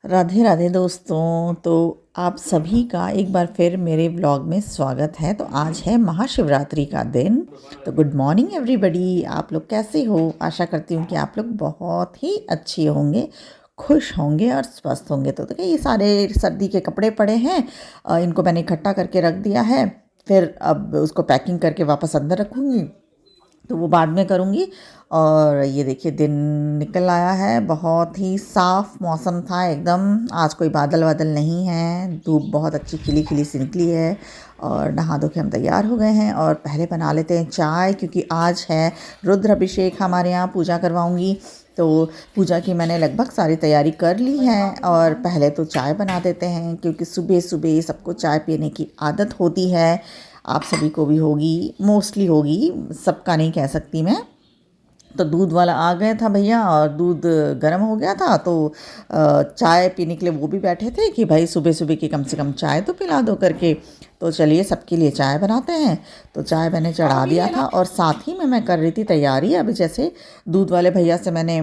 राधे राधे दोस्तों। तो आप सभी का एक बार फिर मेरे व्लॉग में स्वागत है। तो आज है महाशिवरात्रि का दिन। तो गुड मॉर्निंग एवरीबॉडी। आप लोग कैसे हो? आशा करती हूँ कि आप लोग बहुत ही अच्छे होंगे, खुश होंगे और स्वस्थ होंगे। तो देखिए ये सारे सर्दी के कपड़े पड़े हैं, इनको मैंने इकट्ठा करके रख दिया है। फिर अब उसको पैकिंग करके वापस अंदर रखूँगी, तो वो बाद में करूँगी। और ये देखिए दिन निकल आया है, बहुत ही साफ़ मौसम था एकदम। आज कोई बादल वादल नहीं है, धूप बहुत अच्छी खिली खिली सी निकली है। और नहा धो के हम तैयार हो गए हैं और पहले बना लेते हैं चाय, क्योंकि आज है रुद्र अभिषेक हमारे यहाँ, पूजा करवाऊँगी। तो पूजा की मैंने लगभग सारी तैयारी कर ली है और पहले तो चाय बना देते हैं, क्योंकि सुबह सुबह सबको चाय पीने की आदत होती है। आप सभी को भी होगी, मोस्टली होगी, सबका नहीं कह सकती मैं। तो दूध वाला आ गया था भैया और दूध गर्म हो गया था, तो चाय पीने के लिए वो भी बैठे थे कि भाई सुबह सुबह की कम से कम चाय तो पिला दो करके। तो चलिए सबके लिए चाय बनाते हैं। तो चाय मैंने चढ़ा दिया था और साथ ही में मैं कर रही थी तैयारी। अभी जैसे दूध वाले भैया से मैंने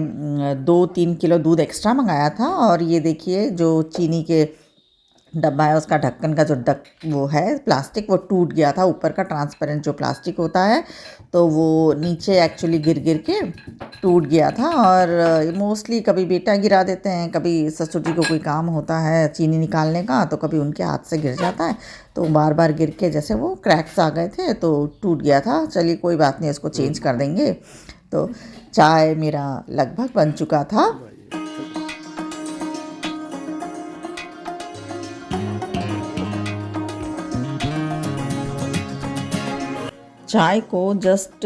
2-3 किलो दूध एक्स्ट्रा मंगाया था। और ये देखिए जो चीनी के डब्बा है उसका ढक्कन का जो वो है प्लास्टिक, वो टूट गया था। ऊपर का ट्रांसपेरेंट जो प्लास्टिक होता है, तो वो नीचे एक्चुअली गिर गिर के टूट गया था। और मोस्टली कभी बेटा गिरा देते हैं, कभी ससुर जी को कोई काम होता है चीनी निकालने का, तो कभी उनके हाथ से गिर जाता है। तो बार बार गिर के जैसे वो क्रैक्स आ गए थे तो टूट गया था। चलिए कोई बात नहीं, इसको चेंज कर देंगे। तो चाय मेरा लगभग बन चुका था। चाय को जस्ट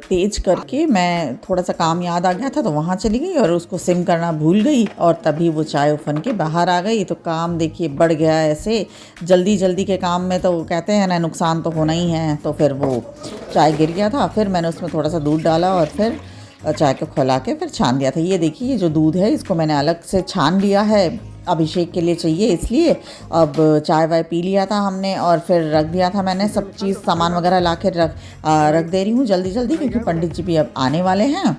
तेज करके मैं, थोड़ा सा काम याद आ गया था तो वहाँ चली गई और उसको सिम करना भूल गई, और तभी वो चाय उफन के बाहर आ गई। तो काम देखिए बढ़ गया। ऐसे जल्दी जल्दी के काम में तो कहते हैं ना, नुकसान तो होना ही है। तो फिर वो चाय गिर गया था, फिर मैंने उसमें थोड़ा सा दूध डाला और फिर चाय को खौला के फिर छान दिया था। ये देखिए ये जो दूध है इसको मैंने अलग से छान लिया है, अभिषेक के लिए चाहिए इसलिए। अब चाय वाय पी लिया था हमने और फिर रख दिया था मैंने, सब चीज़ सामान वगैरह ला के रख दे रही हूँ जल्दी जल्दी, क्योंकि पंडित जी भी अब आने वाले हैं।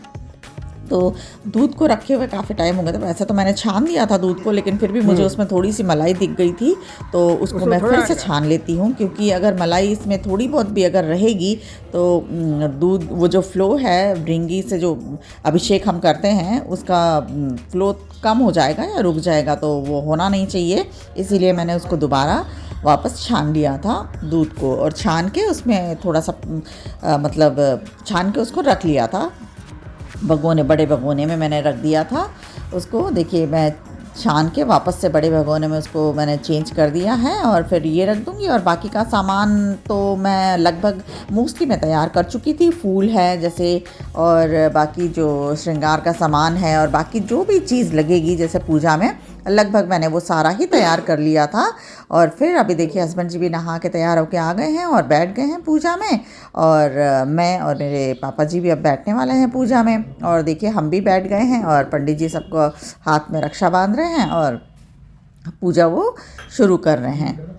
तो दूध को रखे हुए काफ़ी टाइम हो गया था। वैसे तो मैंने छान दिया था दूध को, लेकिन फिर भी मुझे उसमें थोड़ी सी मलाई दिख गई थी, तो उसको मैं फिर से छान लेती हूँ। क्योंकि अगर मलाई इसमें थोड़ी बहुत भी अगर रहेगी तो दूध, वो जो फ़्लो है भृंगी से जो अभिषेक हम करते हैं, उसका फ़्लो कम हो जाएगा या रुक जाएगा, तो वो होना नहीं चाहिए। इसीलिए मैंने उसको दोबारा वापस छान लिया था दूध को, और छान के उसमें थोड़ा सा मतलब छान के उसको रख लिया था भगोने, बड़े भगोने में मैंने रख दिया था उसको। देखिए मैं छान के वापस से बड़े भगोने में उसको मैंने चेंज कर दिया है और फिर ये रख दूँगी। और बाकी का सामान तो मैं लगभग मोस्टली मैं तैयार कर चुकी थी। फूल है जैसे, और बाकी जो श्रृंगार का सामान है, और बाकी जो भी चीज़ लगेगी जैसे पूजा में, लगभग मैंने वो सारा ही तैयार कर लिया था। और फिर अभी देखिए हस्बैंड जी भी नहा के तैयार होके आ गए हैं और बैठ गए हैं पूजा में। और मैं और मेरे पापा जी भी अब बैठने वाले हैं पूजा में। और देखिए हम भी बैठ गए हैं और पंडित जी सबको हाथ में रक्षा बांध रहे हैं और पूजा वो शुरू कर रहे हैं।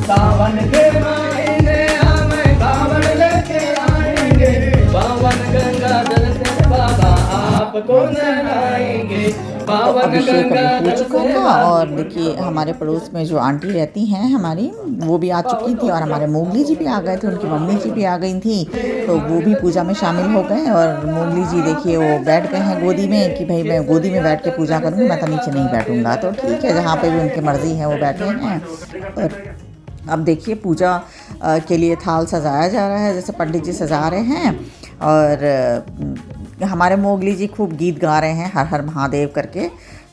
सावन के महीने हमें कांवड़ लेके आएंगे, पावन गंगा जल से बाबा आपको नहलाएंगे। अभिषेक अभी हो चुका था। और देखिए हमारे पड़ोस में जो आंटी रहती हैं हमारी, वो भी आ चुकी थी, और हमारे मोगली जी भी आ गए थे, उनकी मम्मी जी भी आ गई थी, तो वो भी पूजा में शामिल हो गए। और मोगली जी देखिए वो बैठ गए हैं गोदी में कि भाई मैं गोदी में बैठ के पूजा करूँगी, मैं तो नीचे नहीं बैठूँगा। तो ठीक है, जहाँ पे भी उनकी मर्ज़ी है वो बैठे हैं। और अब देखिए पूजा के लिए थाल सजाया जा रहा है, जैसे पंडित जी सजा रहे हैं। और हमारे मोगली जी खूब गीत गा रहे हैं हर हर महादेव करके।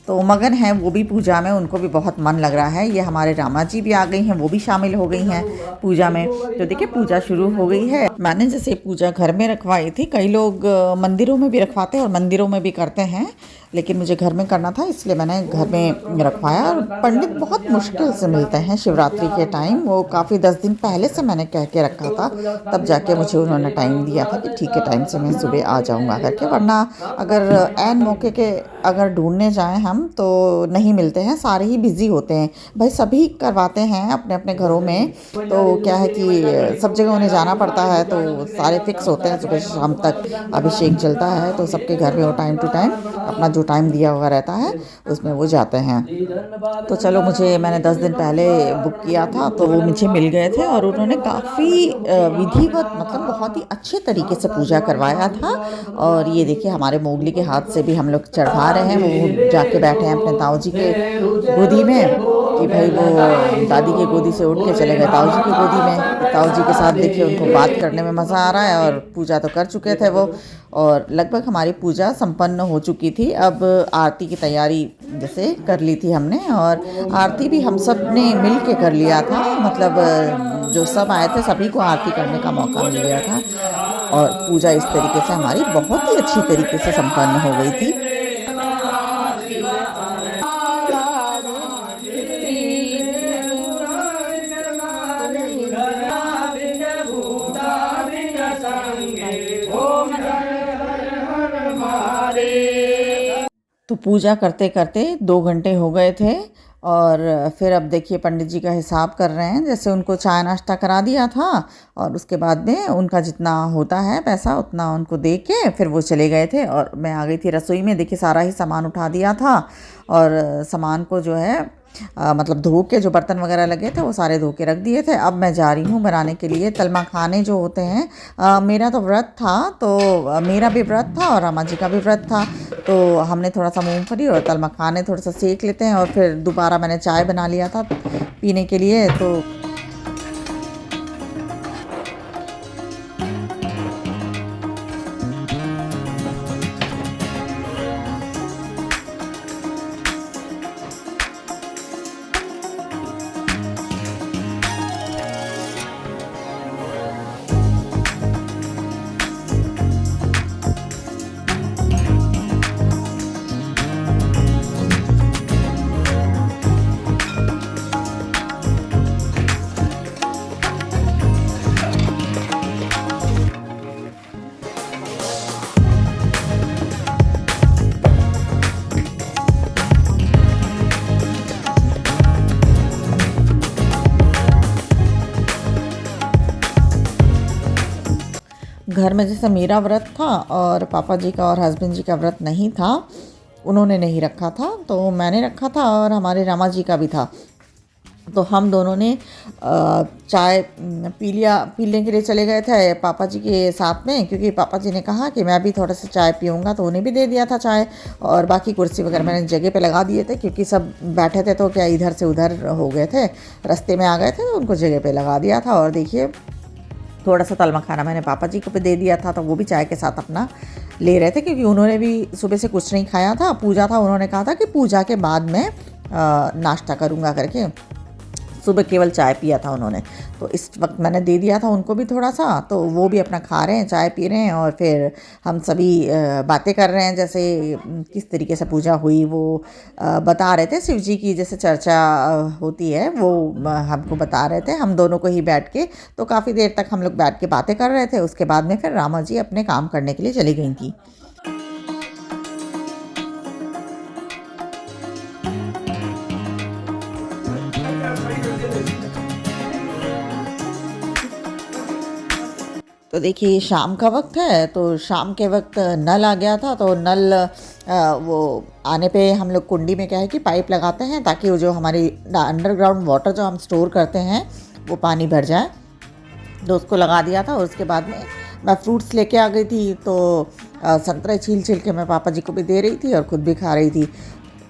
तो मगन हैं वो भी पूजा में, उनको भी बहुत मन लग रहा है। ये हमारे रामा जी भी आ गई हैं, वो भी शामिल हो गई हैं पूजा में। तो देखिए पूजा शुरू हो गई है। मैंने जैसे पूजा घर में रखवाई थी, कई लोग मंदिरों में भी रखवाते हैं और मंदिरों में भी करते हैं, लेकिन मुझे घर में करना था इसलिए मैंने घर में रखवाया। और पंडित बहुत मुश्किल से मिलते हैं शिवरात्रि के टाइम। वो काफ़ी 10 दिन पहले से मैंने कह के रखा था, तब जाके मुझे उन्होंने टाइम दिया था कि ठीक है टाइम से मैं सुबह आ जाऊंगा करके, वरना अगर ऐन मौके के अगर ढूंढने जाएं हम तो नहीं मिलते हैं, सारे ही बिज़ी होते हैं। भाई सभी करवाते हैं अपने अपने घरों में, तो क्या है कि सब जगह उन्हें जाना पड़ता है, तो सारे फिक्स होते हैं सुबह से शाम तक अभिषेक चलता है, तो सबके घर में वो टाइम टू टाइम अपना जो टाइम दिया हुआ रहता है उसमें वो जाते हैं। तो चलो मैंने 10 दिन पहले बुक किया था तो वो मुझे मिल गए थे और उन्होंने काफ़ी विधिवत मतलब बहुत ही अच्छे तरीके से पूजा करवाया था। और ये देखिए हमारे मोगली के हाथ से भी हम लोग चढ़ा रहे हैं, वो जाके बैठे हैं अपने ताऊ जी के गोदी में कि भाई वो दादी के गोदी से उठ के चले गए ताऊ जी की गोदी में। ताऊ जी के साथ देखिए उनको बात करने में मज़ा आ रहा है। और पूजा तो कर चुके थे वो, और लगभग हमारी पूजा संपन्न हो चुकी थी। अब आरती की तैयारी जैसे कर ली थी हमने, और आरती भी हम सब ने मिल के कर लिया था, मतलब जो सब आए थे सभी को आरती करने का मौका मिल गया था। और पूजा इस तरीके से हमारी बहुत ही अच्छी तरीके से संपन्न हो गई थी। तो पूजा करते करते 2 घंटे हो गए थे। और फिर अब देखिए पंडित जी का हिसाब कर रहे हैं, जैसे उनको चाय नाश्ता करा दिया था और उसके बाद में उनका जितना होता है पैसा उतना उनको दे के फिर वो चले गए थे। और मैं आ गई थी रसोई में, देखिए सारा ही सामान उठा दिया था और सामान को जो है मतलब धो के जो बर्तन वगैरह लगे थे वो सारे धो के रख दिए थे। अब मैं जा रही हूँ बनाने के लिए तलमा खाने जो होते हैं। मेरा तो व्रत था, तो मेरा भी व्रत था और रामा जी का भी व्रत था, तो हमने थोड़ा सा मूंगफली और तलमा खाने थोड़ा सा सेक लेते हैं। और फिर दोबारा मैंने चाय बना लिया था पीने के लिए। घर में जैसे मेरा व्रत था और पापा जी का और हस्बैंड जी का व्रत नहीं था, उन्होंने नहीं रखा था, तो मैंने रखा था और हमारे रामा जी का भी था। तो हम दोनों ने चाय पीने के लिए चले गए थे पापा जी के साथ में, क्योंकि पापा जी ने कहा कि मैं भी थोड़ा सा चाय पीऊँगा, तो उन्हें भी दे दिया था चाय। और बाकी कुर्सी वगैरह मैंने जगह पे लगा दिए थे, क्योंकि सब बैठे थे तो क्या इधर से उधर हो गए थे, रास्ते में आ गए थे, तो उनको जगह पे लगा दिया था। और देखिए थोड़ा सा तलमा खाना मैंने पापा जी को भी दे दिया था, तो वो भी चाय के साथ अपना ले रहे थे, क्योंकि उन्होंने भी सुबह से कुछ नहीं खाया था। पूजा था, उन्होंने कहा था कि पूजा के बाद मैं नाश्ता करूँगा करके, सुबह केवल चाय पिया था उन्होंने। तो इस वक्त मैंने दे दिया था उनको भी थोड़ा सा, तो वो भी अपना खा रहे हैं, चाय पी रहे हैं। और फिर हम सभी बातें कर रहे हैं, जैसे किस तरीके से पूजा हुई वो बता रहे थे। शिव जी की जैसे चर्चा होती है वो हमको बता रहे थे, हम दोनों को ही बैठ के। तो काफ़ी देर तक हम लोग बैठ के बातें कर रहे थे। उसके बाद में फिर रामा जी अपने काम करने के लिए चली गई थी। तो देखिए शाम का वक्त है, तो शाम के वक्त नल आ गया था। तो नल वो आने पे हम लोग कुंडी में क्या है कि पाइप लगाते हैं, ताकि वो जो हमारी अंडरग्राउंड वाटर जो हम स्टोर करते हैं वो पानी भर जाए। तो उसको लगा दिया था। और उसके बाद में मैं फ्रूट्स लेके आ गई थी, तो संतरे छील के मैं पापा जी को भी दे रही थी और ख़ुद भी खा रही थी।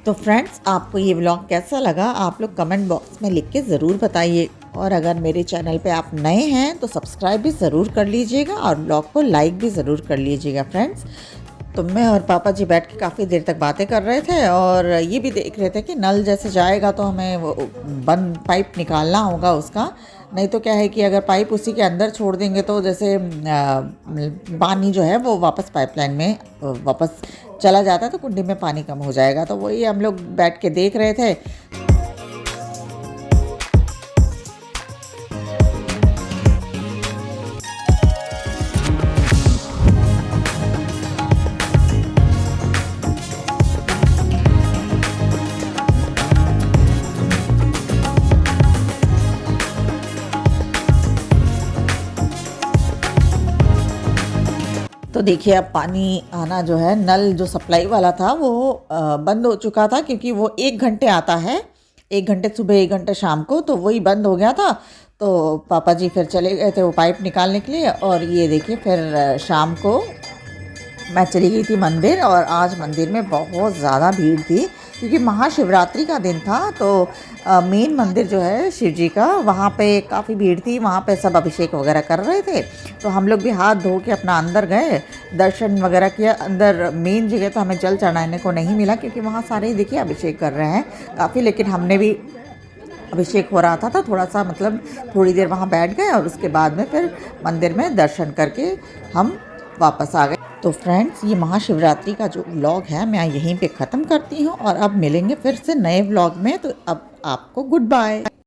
तो फ्रेंड्स, आपको ये व्लॉग कैसा लगा आप लोग कमेंट बॉक्स में लिख के ज़रूर बताइए। और अगर मेरे चैनल पे आप नए हैं तो सब्सक्राइब भी ज़रूर कर लीजिएगा और व्लॉग को लाइक भी ज़रूर कर लीजिएगा फ्रेंड्स। तो मैं और पापा जी बैठ के काफ़ी देर तक बातें कर रहे थे और ये भी देख रहे थे कि नल जैसे जाएगा तो हमें वो बंद पाइप निकालना होगा उसका। नहीं तो क्या है कि अगर पाइप उसी के अंदर छोड़ देंगे तो जैसे पानी जो है वो वापस पाइपलाइन में वापस चला जाता है तो कुंडी में पानी कम हो जाएगा। तो वही हम लोग बैठ के देख रहे थे। तो देखिए अब पानी आना जो है, नल जो सप्लाई वाला था वो बंद हो चुका था क्योंकि वो 1 घंटे आता है, 1 घंटे सुबह 1 घंटे शाम को, तो वही बंद हो गया था। तो पापा जी फिर चले गए थे वो पाइप निकालने के लिए और ये देखिए फिर शाम को मैं चली गई थी मंदिर और आज मंदिर में बहुत ज़्यादा भीड़ थी क्योंकि महाशिवरात्रि का दिन था। तो मेन मंदिर जो है शिव जी का, वहाँ पे काफ़ी भीड़ थी, वहाँ पे सब अभिषेक वगैरह कर रहे थे। तो हम लोग भी हाथ धो के अपना अंदर गए, दर्शन वगैरह किया। अंदर मेन जगह तो हमें जल चढ़ाने को नहीं मिला क्योंकि वहाँ सारे ही देखिए अभिषेक कर रहे हैं काफ़ी, लेकिन हमने भी अभिषेक हो रहा था तो थोड़ा सा मतलब थोड़ी देर वहाँ बैठ गए और उसके बाद में फिर मंदिर में दर्शन करके हम वापस आ गए। तो फ्रेंड्स, ये महाशिवरात्रि का जो व्लॉग है मैं यहीं पे ख़त्म करती हूँ और अब मिलेंगे फिर से नए व्लॉग में। तो अब आपको गुड बाय।